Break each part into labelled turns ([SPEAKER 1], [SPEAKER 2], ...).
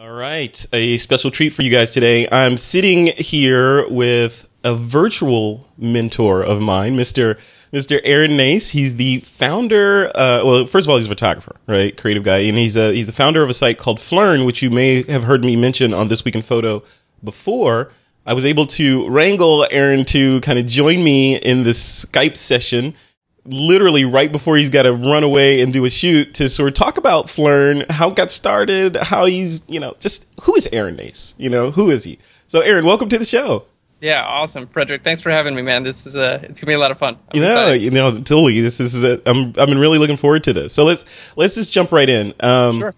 [SPEAKER 1] All right, a special treat for you guys today. I'm sitting here with a virtual mentor of mine, Mr. Aaron Nace. He's the founder. Well, first of all, he's a photographer, right? Creative guy, and he's the founder of a site called Phlearn, which you may have heard me mention on This Week in Photo before. I was able to wrangle Aaron to kind of join me in this Skype session, literally right before he's got to run away and do a shoot, to sort of talk about Phlearn, how it got started, how he's, just who is Aaron Nace? Who is he? So Aaron, welcome to the show.
[SPEAKER 2] Yeah, awesome, Frederick. Thanks for having me, man. This is it's gonna be a lot of fun.
[SPEAKER 1] Totally. This is I've been really looking forward to this. So let's just jump right in.
[SPEAKER 2] Sure.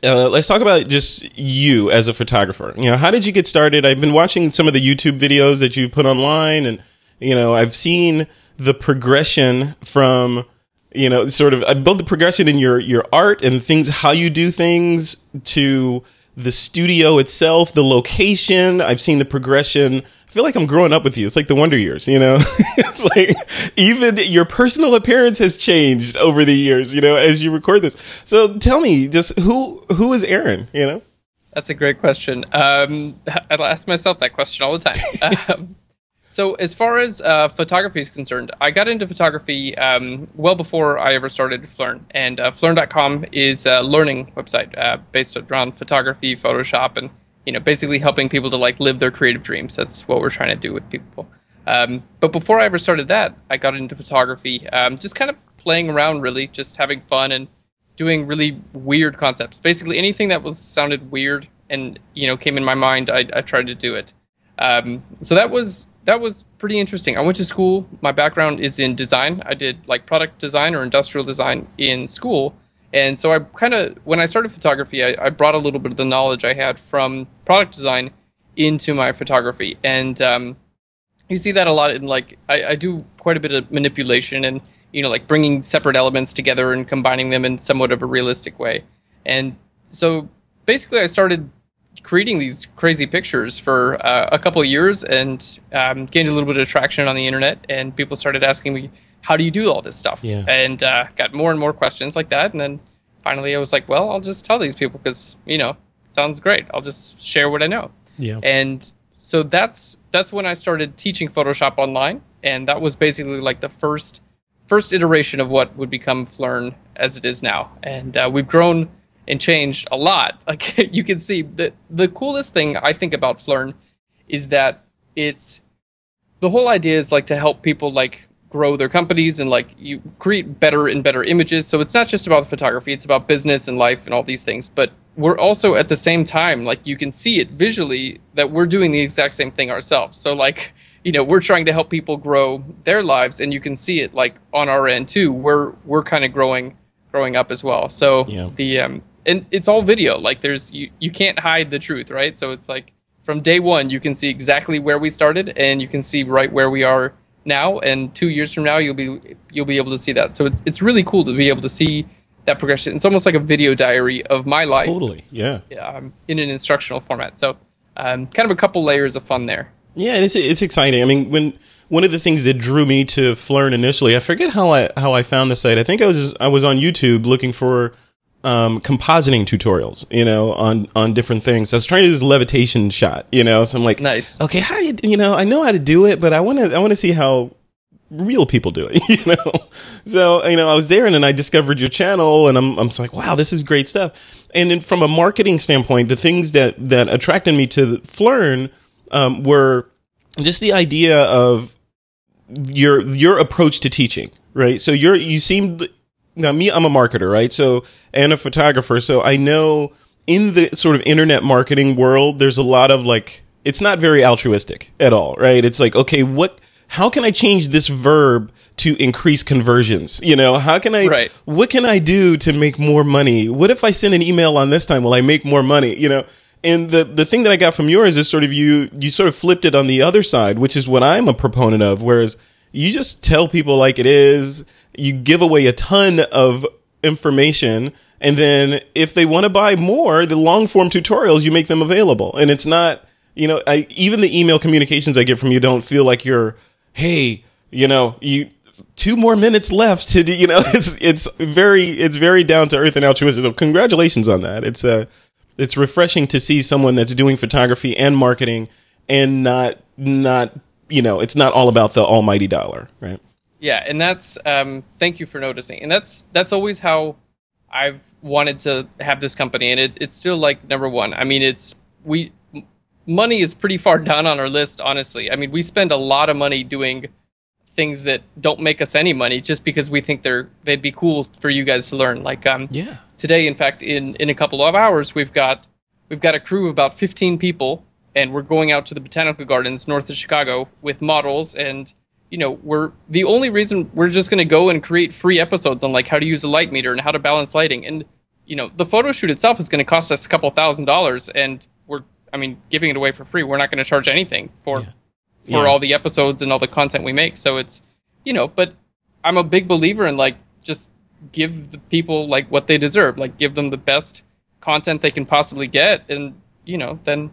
[SPEAKER 1] Let's talk about just you as a photographer. How did you get started? I've been watching some of the YouTube videos that you put online, and I've seen the progression from both the progression in your art and things, how you do things, to the studio itself, the location. I've seen the progression. I feel like I'm growing up with you. It's like the Wonder Years, It's like even your personal appearance has changed over the years, as you record this. So tell me, just who is Aaron,
[SPEAKER 2] That's a great question. I ask myself that question all the time. So as far as photography is concerned, I got into photography well before I ever started Phlearn. And Phlearn.com is a learning website based around photography, Photoshop, and basically helping people to live their creative dreams. That's what we're trying to do with people. But before I ever started that, I got into photography, just kind of playing around, really, just having fun and doing really weird concepts. Basically anything that sounded weird and came in my mind, I tried to do it. So that was pretty interesting. I went to school. My background is in design. I did product design or industrial design in school. And so when I started photography, I brought a little bit of the knowledge I had from product design into my photography. And you see that a lot in I do quite a bit of manipulation and, bringing separate elements together and combining them in somewhat of a realistic way. And so basically I started creating these crazy pictures for a couple of years and gained a little bit of traction on the internet, and people started asking me, how do you do all this stuff?
[SPEAKER 1] Yeah.
[SPEAKER 2] And got more and more questions like that, and then finally I was like, well, I'll just tell these people because it sounds great. I'll just share what I know.
[SPEAKER 1] Yeah.
[SPEAKER 2] And so that's when I started teaching Photoshop online, and that was basically the first iteration of what would become Phlearn as it is now. And we've grown and changed a lot. You can see, the coolest thing I think about Phlearn is that the whole idea is to help people grow their companies and you create better and better images. So it's not just about photography, it's about business and life and all these things. But we're also at the same time, you can see it visually that we're doing the exact same thing ourselves. So we're trying to help people grow their lives, and you can see it on our end too. We're kind of growing up as well. So
[SPEAKER 1] yeah.
[SPEAKER 2] And it's all video. There's you can't hide the truth, right? So it's from day one, you can see exactly where we started, and you can see right where we are now. And 2 years from now, you'll be able to see that. So it's really cool to be able to see that progression. It's almost like a video diary of my life.
[SPEAKER 1] Totally, yeah.
[SPEAKER 2] In an instructional format. So kind of a couple layers of fun there.
[SPEAKER 1] Yeah, it's exciting. I mean, one of the things that drew me to Phlearn initially, I forget how I found the site. I think I was on YouTube looking for compositing tutorials, on different things. I was trying to do this levitation shot, so I'm like,
[SPEAKER 2] nice.
[SPEAKER 1] Okay, how I know how to do it, but I want to see how real people do it, So, I was there, and then I discovered your channel, and I'm just like, wow, this is great stuff. And then from a marketing standpoint, the things that attracted me to Phlearn were just the idea of your approach to teaching, right? So you seemed. Now, I'm a marketer, right? So, and a photographer. So I know in the sort of internet marketing world, there's a lot of it's not very altruistic at all, right? It's okay, how can I change this verb to increase conversions? How can I, What can I do to make more money? What if I send an email on this time? Will I make more money? And the thing that I got from yours is sort of you sort of flipped it on the other side, which is what I'm a proponent of, whereas you just tell people like it is. You give away a ton of information, and then if they want to buy more, the long form tutorials, you make them available. And it's not, even the email communications I get from you don't feel like you're, hey, you 2 more minutes left to, it's very down to earth and altruistic. So congratulations on that. It's it's refreshing to see someone that's doing photography and marketing and not it's not all about the almighty dollar, right?
[SPEAKER 2] Yeah, and that's thank you for noticing. And that's always how I've wanted to have this company, and it's still like number one. I mean, money is pretty far down on our list, honestly. I mean, we spend a lot of money doing things that don't make us any money just because we think they'd be cool for you guys to learn. Like today, in fact, in a couple of hours, we've got a crew of about 15 people, and we're going out to the botanical gardens north of Chicago with models. And we're the only reason we're just going to go and create free episodes on like how to use a light meter and how to balance lighting. And the photo shoot itself is going to cost us a couple $1,000s, and we're giving it away for free. We're not going to charge anything for all the episodes and all the content we make. So it's but I'm a big believer in like just give the people like what they deserve, like give them the best content they can possibly get, and then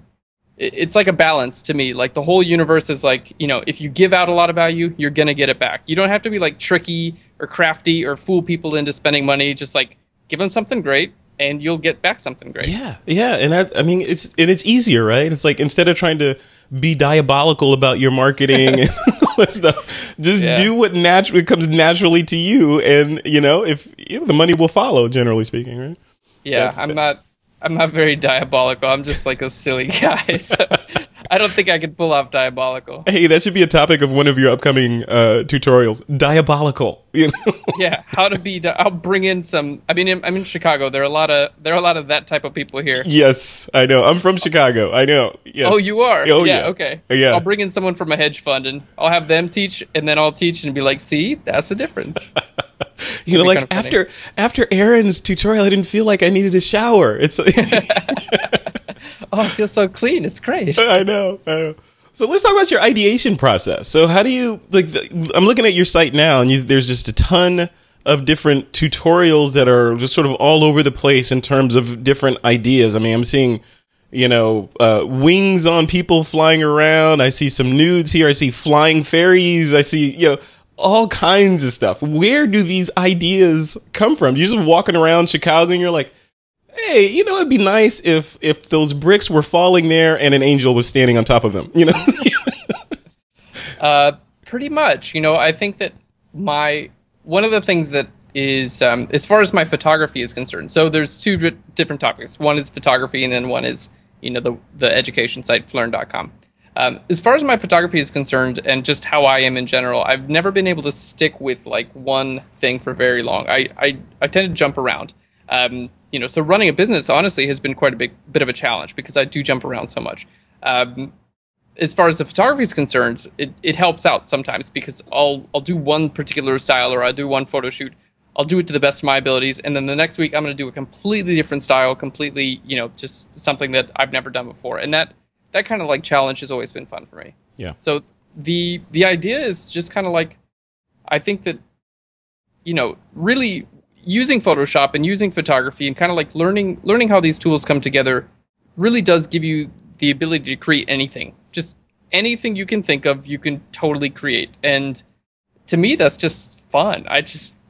[SPEAKER 2] it's like a balance to me. Like the whole universe is like, if you give out a lot of value, you're gonna get it back. You don't have to be like tricky or crafty or fool people into spending money. Just like give them something great and you'll get back something great.
[SPEAKER 1] Yeah, and it's easier, right? It's like instead of trying to be diabolical about your marketing and all that stuff, just do what comes naturally to you, and if the money will follow, generally speaking, right?
[SPEAKER 2] Yeah, I'm not very diabolical. I'm just like a silly guy. So I don't think I could pull off diabolical.
[SPEAKER 1] Hey, that should be a topic of one of your upcoming tutorials. Diabolical.
[SPEAKER 2] Yeah, how to be. I'll bring in some. I'm in Chicago. There are a lot of that type of people here.
[SPEAKER 1] Yes, I know. I'm from Chicago. I know. Yes.
[SPEAKER 2] Oh, you are.
[SPEAKER 1] Oh,
[SPEAKER 2] yeah. Okay.
[SPEAKER 1] Yeah.
[SPEAKER 2] I'll bring in someone from a hedge fund, and I'll have them teach, and then I'll teach and be like, "See, that's the difference."
[SPEAKER 1] Like after Aaron's tutorial, I didn't feel like I needed a shower. It's
[SPEAKER 2] oh, I feel so clean. It's great.
[SPEAKER 1] I know. So let's talk about your ideation process. So how do you I'm looking at your site now, and there's just a ton of different tutorials that are just sort of all over the place in terms of different ideas. I mean, I'm seeing wings on people flying around. I see some nudes here. I see flying fairies. I see all kinds of stuff. Where do these ideas come from? You're just walking around Chicago and you're like, hey, it'd be nice if those bricks were falling there and an angel was standing on top of them,
[SPEAKER 2] Pretty much. I think that one of the things that is, as far as my photography is concerned, so there's two different topics. One is photography, and then one is, the education site, Phlearn.com. As far as my photography is concerned, and just how I am in general, I've never been able to stick with like one thing for very long. I tend to jump around. So running a business honestly has been quite a bit of a challenge because I do jump around so much. As far as the photography is concerned, it helps out sometimes because I'll do one particular style, or I'll do one photo shoot. I'll do it to the best of my abilities, and then the next week I'm going to do a completely different style, completely, just something that I've never done before, and that kind of like challenge has always been fun for me.
[SPEAKER 1] Yeah.
[SPEAKER 2] So the idea is just kind of like, I think that, really using Photoshop and using photography and kind of like learning how these tools come together really does give you the ability to create anything. Just anything you can think of, you can totally create. And to me, that's just fun. I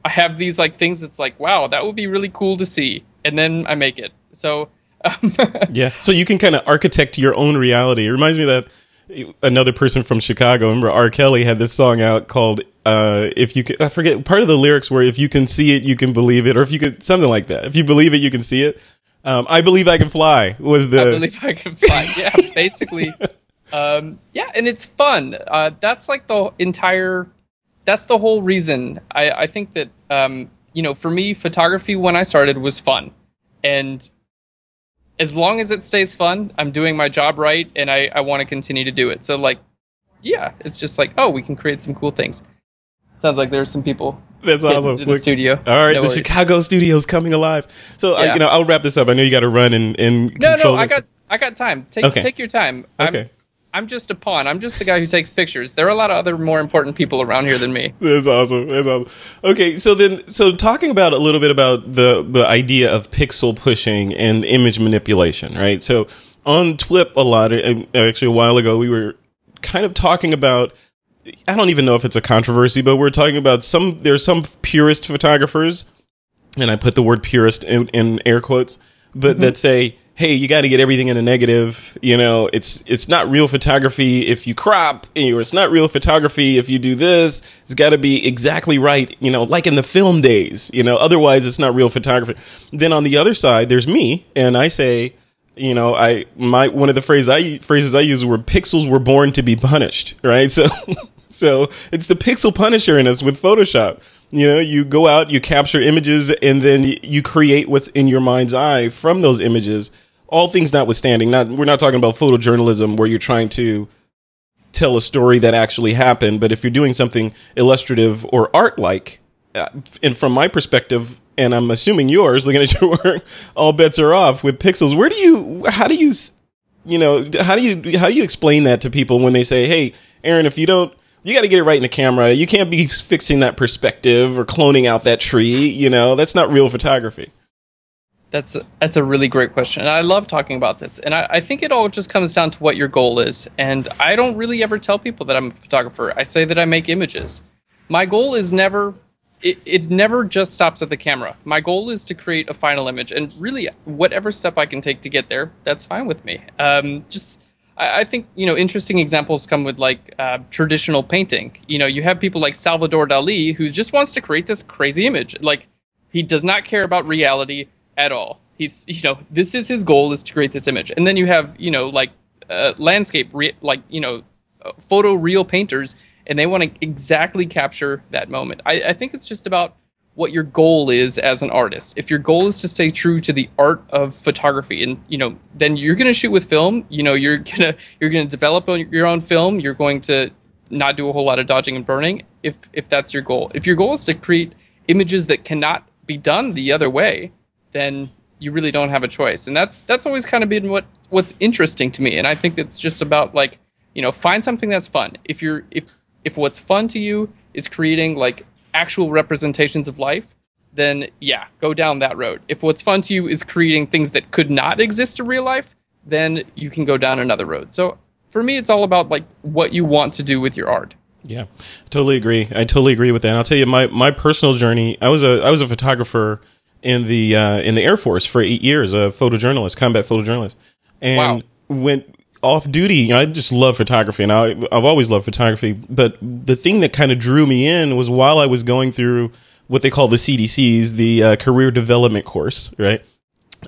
[SPEAKER 2] have these like things that's like, wow, that would be really cool to see. And then I make it. So
[SPEAKER 1] yeah, so you can kind of architect your own reality. It reminds me that another person from Chicago, remember R. Kelly had this song out called if you can, I forget, part of the lyrics were if you can see it, you can believe it, or if you could, something like that. If you believe it, you can see it. I believe I can fly was the.
[SPEAKER 2] I believe I can fly. Yeah, basically. And it's fun. That's like that's the whole reason. I think that for me, photography when I started was fun, and as long as it stays fun, I'm doing my job right, and I want to continue to do it. So, like, yeah, it's just like, oh, we can create some cool things. Sounds like there's some people.
[SPEAKER 1] That's awesome.
[SPEAKER 2] In the studio.
[SPEAKER 1] All right,
[SPEAKER 2] No
[SPEAKER 1] the
[SPEAKER 2] worries.
[SPEAKER 1] Chicago studio's coming alive. So,
[SPEAKER 2] Yeah.
[SPEAKER 1] I'll wrap this up. I know you got to run and control
[SPEAKER 2] No,
[SPEAKER 1] this.
[SPEAKER 2] I got time.
[SPEAKER 1] Okay.
[SPEAKER 2] Take your time.
[SPEAKER 1] Okay.
[SPEAKER 2] I'm just a pawn. I'm just the guy who takes pictures. There are a lot of other more important people around here than me.
[SPEAKER 1] That's awesome. Okay, so talking about a little bit about the idea of pixel pushing and image manipulation, right? So on TWIP a lot, actually a while ago, we were kind of talking about, I don't even know if it's a controversy, but we're talking about there's some purist photographers, and I put the word purist in air quotes, but that say, hey, you got to get everything in a negative. You know, it's not real photography if you crop, or it's not real photography if you do this. It's got to be exactly right, you know, like in the film days, you know, otherwise it's not real photography. Then on the other side, there's me, and I say, you know, one of the phrases I use were pixels were born to be punished, right? So so it's the pixel punisher in us with Photoshop. You know, you go out, you capture images, and then you create what's in your mind's eye from those images. All things notwithstanding, we're not talking about photojournalism where you're trying to tell a story that actually happened. But if you're doing something illustrative or art-like, and from my perspective, and I'm assuming yours, looking at your work, all bets are off with pixels. How do you explain that to people when they say, hey, Aaron, if you don't, you got to get it right in the camera. You can't be fixing that perspective or cloning out that tree. You know, that's not real photography.
[SPEAKER 2] That's a really great question. And I love talking about this. And I think it all just comes down to what your goal is. And I don't really ever tell people that I'm a photographer. I say that I make images. My goal is never, it never just stops at the camera. My goal is to create a final image. And really, whatever step I can take to get there, that's fine with me. I think, you know, interesting examples come with like traditional painting. You know, you have people like Salvador Dali who just wants to create this crazy image. Like, he does not care about reality at all. He's, you know, this is his goal, is to create this image. And then you have, you know, like landscape, photo real painters, and they want to exactly capture that moment. I think it's just about what your goal is as an artist. If your goal is to stay true to the art of photography, and, you know, then you're going to shoot with film. You know, you're going to develop your own film. You're going to not do a whole lot of dodging and burning if that's your goal. If your goal is to create images that cannot be done the other way, then you really don't have a choice. And that's always kind of been what's interesting to me. And I think it's just about, like, you know, find something that's fun. If what's fun to you is creating like actual representations of life, then yeah, go down that road. If what's fun to you is creating things that could not exist in real life, then you can go down another road. So for me, it's all about like what you want to do with your art.
[SPEAKER 1] Yeah, totally agree. I totally agree with that. And I'll tell you my personal journey. I was a photographer in the Air Force for 8 years, a photojournalist, combat photojournalist, and went off duty. You know, I just love photography, and I've always loved photography. But the thing that kind of drew me in was while I was going through what they call the CDCs, the career development course, right?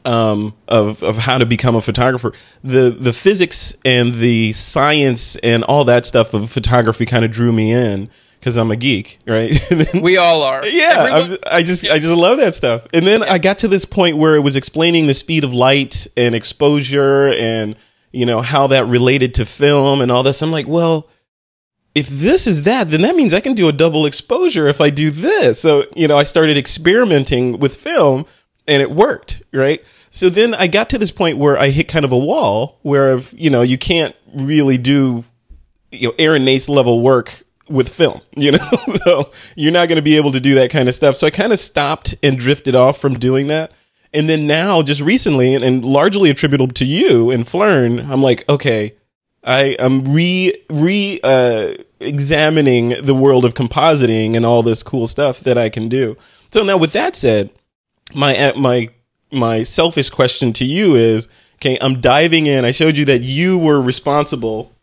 [SPEAKER 1] Of how to become a photographer. The physics and the science and all that stuff of photography kind of drew me in, because I'm a geek, right?
[SPEAKER 2] We all are.
[SPEAKER 1] Yeah, I just love that stuff. And then I got to this point where it was explaining the speed of light and exposure, and, you know, how that related to film and all this. I'm like, well, if this is that, then that means I can do a double exposure if I do this. So, you know, I started experimenting with film, and it worked, right? So then I got to this point where I hit kind of a wall where, you know, you can't really do, you know, Aaron Nace level work with film, you know, so you're not going to be able to do that kind of stuff. So I kind of stopped and drifted off from doing that. And then now, just recently, and largely attributable to you and Phlearn, I'm like, okay, I am examining the world of compositing and all this cool stuff that I can do. So now, with that said, my selfish question to you is, okay, I'm diving in. I showed you that you were responsible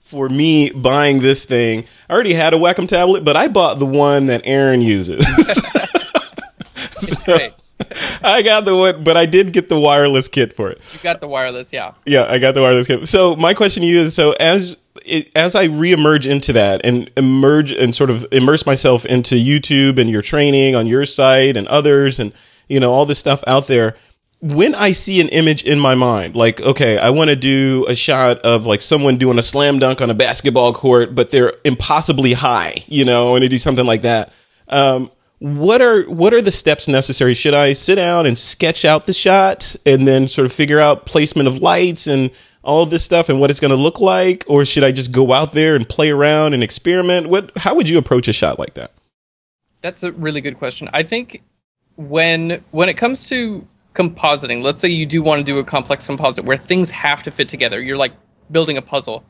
[SPEAKER 1] for me buying this thing. I already had a Wacom tablet, but I bought the one that Aaron uses.
[SPEAKER 2] Great.
[SPEAKER 1] I got the one, but I did get the wireless kit for it.
[SPEAKER 2] You got the wireless, yeah.
[SPEAKER 1] Yeah, I got the wireless kit. So my question to you is, so as I reemerge into that and sort of immerse myself into YouTube and your training on your site and others, and, you know, all this stuff out there, when I see an image in my mind, like, okay, I want to do a shot of like someone doing a slam dunk on a basketball court, but they're impossibly high, you know, I want to do something like that. What are the steps necessary? Should I sit down and sketch out the shot and then sort of figure out placement of lights and all of this stuff and what it's going to look like? Or should I just go out there and play around and experiment? How would you approach a shot like that?
[SPEAKER 2] That's a really good question. I think when it comes to compositing, let's say you do want to do a complex composite where things have to fit together, you're like building a puzzle.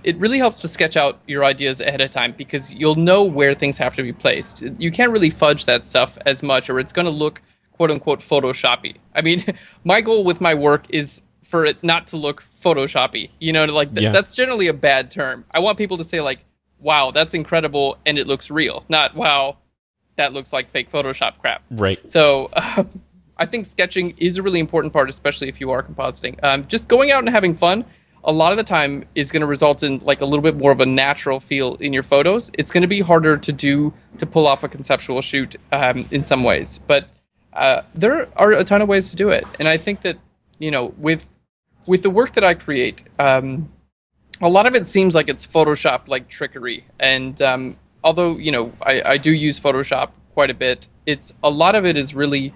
[SPEAKER 2] It really helps to sketch out your ideas ahead of time, because you'll know where things have to be placed. You can't really fudge that stuff as much, or it's going to look quote unquote Photoshoppy. I mean, my goal with my work is for it not to look Photoshoppy. You know, like that's generally a bad term. I want people to say like, wow, that's incredible and it looks real, not wow, that looks like fake Photoshop crap.
[SPEAKER 1] Right.
[SPEAKER 2] So I think sketching is a really important part, especially if you are compositing. Just going out and having fun a lot of the time is going to result in like a little bit more of a natural feel in your photos. It's going to be harder to pull off a conceptual shoot in some ways, but there are a ton of ways to do it. And I think that, you know, with the work that I create, a lot of it seems like it's Photoshop like trickery. And although, you know, I do use Photoshop quite a bit, a lot of it is really,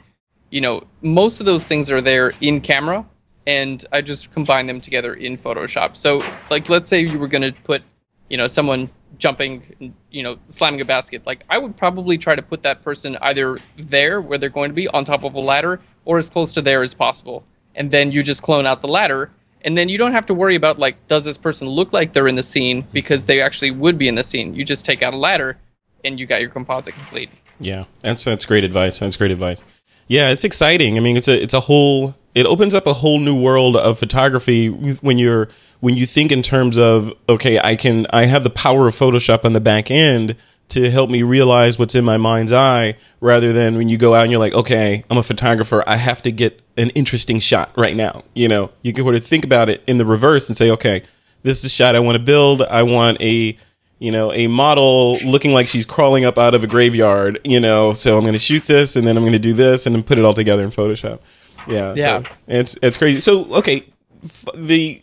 [SPEAKER 2] you know, most of those things are there in camera, and I just combine them together in Photoshop. So, like, let's say you were going to put, you know, someone jumping, you know, slamming a basket. Like, I would probably try to put that person either there where they're going to be on top of a ladder or as close to there as possible. And then you just clone out the ladder. And then you don't have to worry about, like, does this person look like they're in the scene? Because they actually would be in the scene. You just take out a ladder and you got your composite complete.
[SPEAKER 1] Yeah, that's great advice. That's great advice. Yeah, it's exciting. I mean, it opens up a whole new world of photography when you think in terms of, okay, I have the power of Photoshop on the back end to help me realize what's in my mind's eye, rather than when you go out and you're like, okay, I'm a photographer, I have to get an interesting shot right now. You know, you can sort of think about it in the reverse and say, okay, this is a shot I want to build. I want a model looking like she's crawling up out of a graveyard, you know, so I'm going to shoot this and then I'm going to do this and then put it all together in Photoshop. Yeah. So it's crazy. So, okay, the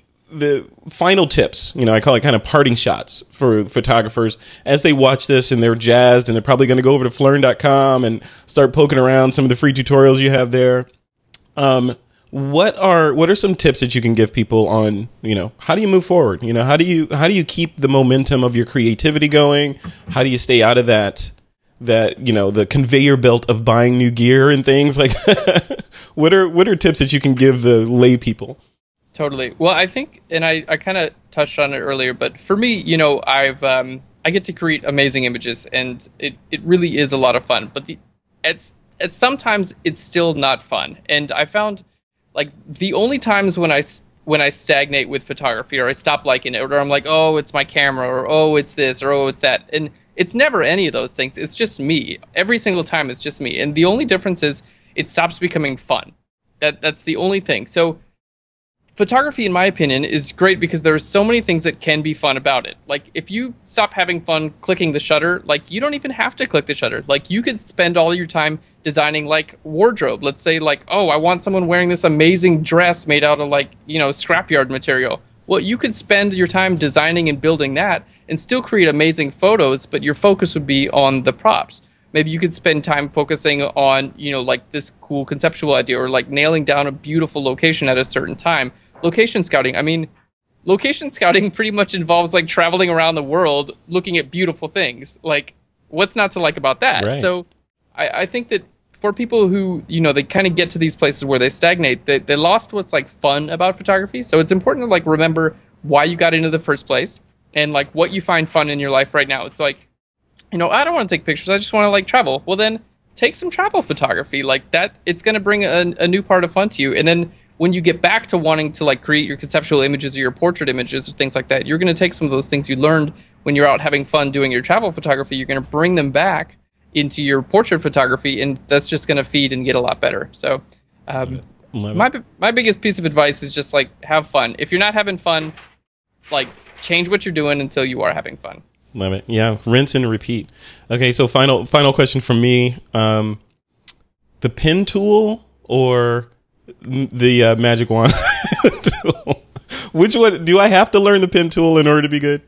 [SPEAKER 1] final tips, you know, I call it kind of parting shots for photographers as they watch this and they're jazzed and they're probably going to go over to Phlearn.com and start poking around some of the free tutorials you have there. What are some tips that you can give people on, you know, how do you move forward? You know, how do you keep the momentum of your creativity going? How do you stay out of that, you know, the conveyor belt of buying new gear and things like that? What are tips that you can give the lay people?
[SPEAKER 2] Totally. Well, I think, and I kind of touched on it earlier, but for me, you know, I get to create amazing images and it really is a lot of fun, but sometimes it's still not fun. And I found, like, the only times when I stagnate with photography, or I stop liking it, or I'm like, oh, it's my camera, or oh, it's this, or oh, it's that, and it's never any of those things. It's just me. Every single time, it's just me. And the only difference is it stops becoming fun. That's the only thing. So photography, in my opinion, is great because there are so many things that can be fun about it. Like, if you stop having fun clicking the shutter, like, you don't even have to click the shutter. Like, you could spend all your time designing, like, wardrobe. Let's say, like, oh, I want someone wearing this amazing dress made out of, like, you know, scrapyard material. Well, you could spend your time designing and building that and still create amazing photos, but your focus would be on the props. Maybe you could spend time focusing on, you know, like, this cool conceptual idea, or like nailing down a beautiful location at a certain time. Location scouting. I mean, location scouting pretty much involves, like, traveling around the world looking at beautiful things. Like, what's not to like about that?
[SPEAKER 1] Right.
[SPEAKER 2] So I think that for people who, you know, they kind of get to these places where they stagnate, they lost what's, like, fun about photography. So it's important to, like, remember why you got into the first place and, like, what you find fun in your life right now. It's like, you know, I don't want to take pictures. I just want to, like, travel. Well, then take some travel photography. Like, that, it's going to bring a new part of fun to you. And then when you get back to wanting to, like, create your conceptual images or your portrait images or things like that, you're going to take some of those things you learned when you're out having fun doing your travel photography. You're going to bring them back into your portrait photography, and that's just going to feed and get a lot better. So my biggest piece of advice is just, like, have fun. If you're not having fun, like, change what you're doing until you are having fun.
[SPEAKER 1] Love it. Yeah, rinse and repeat. Okay, so final question from me. The pen tool or the magic wand tool? Which one? Do I have to learn the pen tool in order to be good?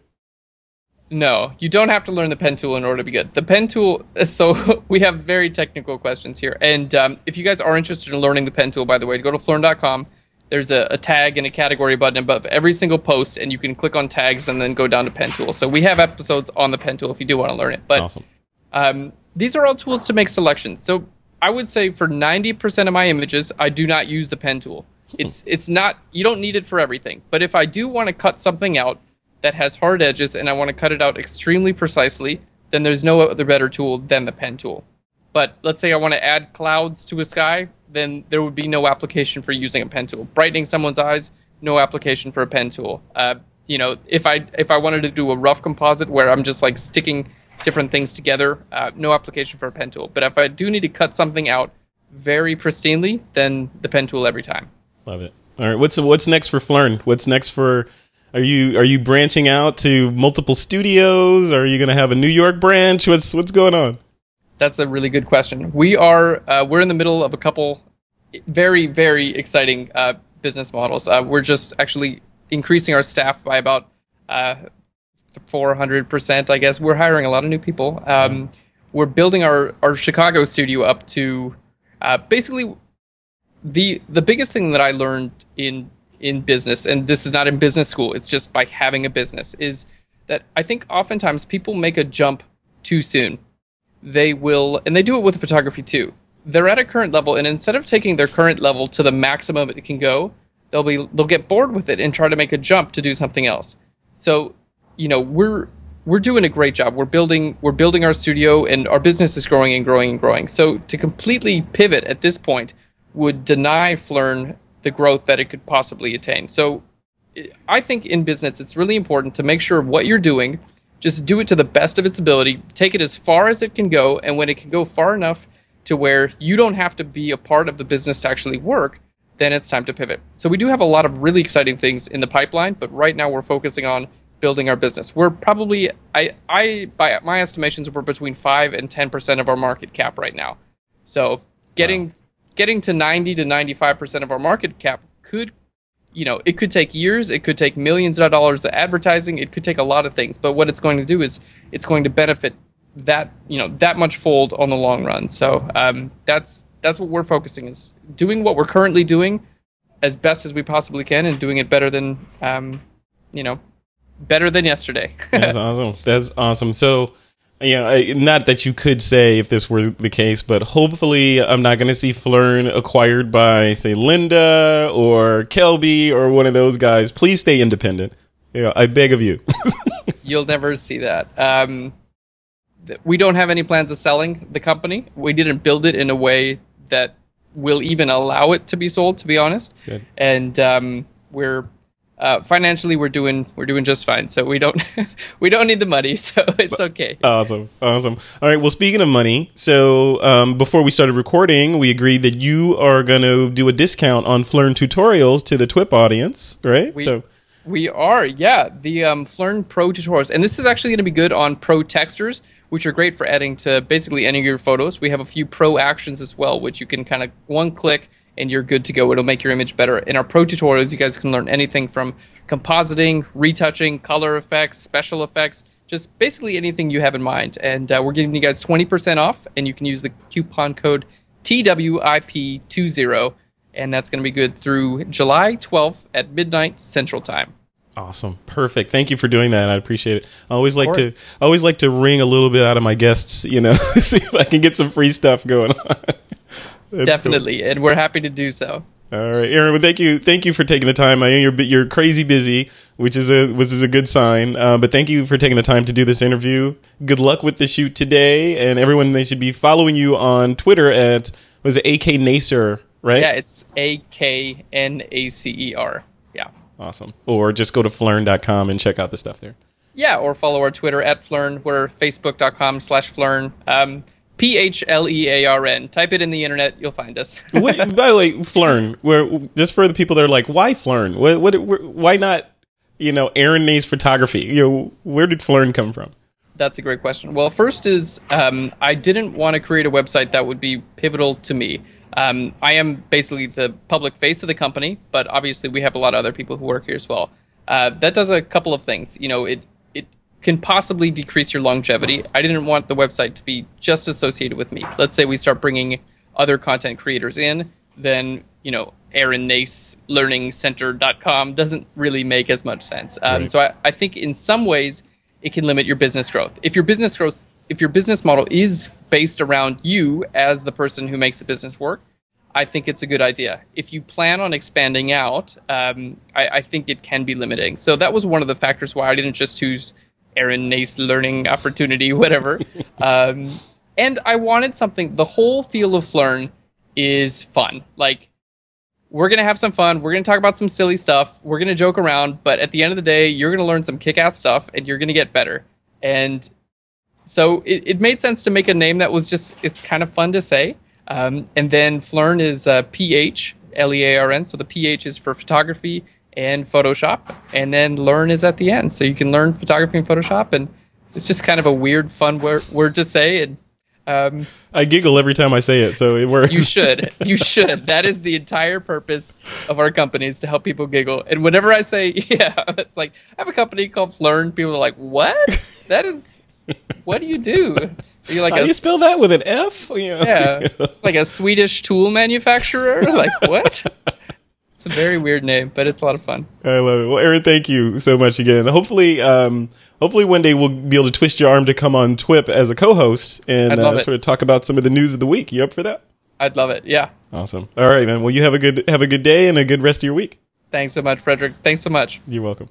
[SPEAKER 2] No, you don't have to learn the pen tool in order to be good. The pen tool, so we have very technical questions here. And if you guys are interested in learning the pen tool, by the way, go to Phlearn.com. There's a tag and a category button above every single post, and you can click on tags and then go down to pen tool. So we have episodes on the pen tool if you do want to learn it. But
[SPEAKER 1] awesome.
[SPEAKER 2] These are all tools to make selections. So I would say for 90% of my images, I do not use the pen tool. It's not, you don't need it for everything. But if I do want to cut something out that has hard edges and I want to cut it out extremely precisely, then there's no other better tool than the pen tool. But let's say I want to add clouds to a sky, then there would be no application for using a pen tool. Brightening someone's eyes, no application for a pen tool. If I wanted to do a rough composite where I'm just like sticking different things together, no application for a pen tool. But if I do need to cut something out very pristinely, then the pen tool every time.
[SPEAKER 1] Love it. All right, what's next for Phlearn? What's next for? Are you branching out to multiple studios? Are you going to have a New York branch? What's going on?
[SPEAKER 2] That's a really good question. We're in the middle of a couple very, very exciting business models. We're just actually increasing our staff by about 400%, I guess. We're hiring a lot of new people. We're building our Chicago studio up to basically the biggest thing that I learned in business, and this is not in business school, it's just by having a business, is that I think oftentimes people make a jump too soon. They will, and they do it with photography too. They're at a current level, and instead of taking their current level to the maximum it can go, they'll get bored with it and try to make a jump to do something else. So, we're doing a great job. We're building our studio, and our business is growing and growing and growing. So to completely pivot at this point would deny Phlearn the growth that it could possibly attain. So I think in business, it's really important to make sure what you're doing, just do it to the best of its ability, take it as far as it can go, and when it can go far enough to where you don't have to be a part of the business to actually work, then it's time to pivot. So we do have a lot of really exciting things in the pipeline, but right now we're focusing on building our business. We're probably, by my estimations, we're between 5 and 10% of our market cap right now. So getting to 90 to 95% of our market cap could, it could take years, it could take millions of dollars of advertising, it could take a lot of things. But what it's going to do is it's going to benefit that much fold on the long run. So that's what we're focusing, is doing what we're currently doing as best as we possibly can, and doing it better than better than yesterday.
[SPEAKER 1] That's awesome. So, not that you could say if this were the case, but hopefully I'm not going to see Phlearn acquired by, say, Linda or Kelby or one of those guys. Please stay independent. I beg of you.
[SPEAKER 2] You'll never see that. We don't have any plans of selling the company. We didn't build it in a way that will even allow it to be sold, to be honest. Good. And we're financially we're doing just fine. So we don't need the money, so it's okay.
[SPEAKER 1] Awesome. All right. Well, speaking of money, so before we started recording, we agreed that you are going to do a discount on Phlearn tutorials to the TWIP audience, right?
[SPEAKER 2] We are, yeah. The Phlearn Pro tutorials, and this is actually going to be good on Pro textures, which are great for adding to basically any of your photos. We have a few Pro actions as well, which you can kind of one click and you're good to go. It'll make your image better. In our Pro tutorials, you guys can learn anything from compositing, retouching, color effects, special effects, just basically anything you have in mind. And we're giving you guys 20% off, and you can use the coupon code TWIP20, and that's going to be good through July 12th at midnight Central Time.
[SPEAKER 1] Awesome. Perfect. Thank you for doing that. I appreciate it. I always like to wring a little bit out of my guests, see if I can get some free stuff going on.
[SPEAKER 2] Definitely, cool. And we're happy to do so.
[SPEAKER 1] All right, Aaron. Well, thank you for taking the time. I know you're crazy busy, which is a good sign. But thank you for taking the time to do this interview. Good luck with the shoot today, and everyone, they should be following you on Twitter at AK Nacer, right?
[SPEAKER 2] Yeah, it's AKNACER. Yeah.
[SPEAKER 1] Awesome. Or just go to Phlearn.com and check out the stuff there.
[SPEAKER 2] Yeah, or follow our Twitter at Phlearn. We're Facebook.com/Phlearn. PHLEARN. Type it in the internet, you'll find us.
[SPEAKER 1] Wait, by the way, Phlearn. Just for the people that are like, why Phlearn? Why not, Aaron Nace Photography? Where did Phlearn come from?
[SPEAKER 2] That's a great question. Well, first is I didn't want to create a website that would be pivotal to me. I am basically the public face of the company, but obviously we have a lot of other people who work here as well. That does a couple of things. It can possibly decrease your longevity. I didn't want the website to be just associated with me. Let's say we start bringing other content creators in, then, Aaron Nace learningcenter.com doesn't really make as much sense. Right. So I think in some ways it can limit your business growth. If your business model is based around you as the person who makes the business work, I think it's a good idea. If you plan on expanding out, I think it can be limiting. So that was one of the factors why I didn't just choose Aaron Nace learning opportunity, whatever. And I wanted something. The whole feel of Phlearn is fun. Like, we're going to have some fun. We're going to talk about some silly stuff. We're going to joke around. But at the end of the day, you're going to learn some kick-ass stuff, and you're going to get better. And so it made sense to make a name that was just, it's kind of fun to say. And then Phlearn is PH, Learn. So the PH is for photography and Photoshop. And then learn is at the end. So you can learn photography and Photoshop. And it's just kind of a weird, fun word to say. And
[SPEAKER 1] I giggle every time I say it, so it works.
[SPEAKER 2] You should. You should. That is the entire purpose of our company, is to help people giggle. And whenever I say, yeah, it's like, I have a company called Phlearn, people are like, what? That is, what do you do? Are you like
[SPEAKER 1] How do you spell that with an F?
[SPEAKER 2] Yeah, like a Swedish tool manufacturer? Like, what? It's a very weird name, but it's a lot of fun.
[SPEAKER 1] I love it. Well, Aaron, thank you so much again. Hopefully one day we'll be able to twist your arm to come on TWIP as a co-host and sort of talk about some of the news of the week. You up for that?
[SPEAKER 2] I'd love it. Yeah.
[SPEAKER 1] Awesome. All right, man. Well, you have a good day and a good rest of your week.
[SPEAKER 2] Thanks so much, Frederick. Thanks so much.
[SPEAKER 1] You're welcome.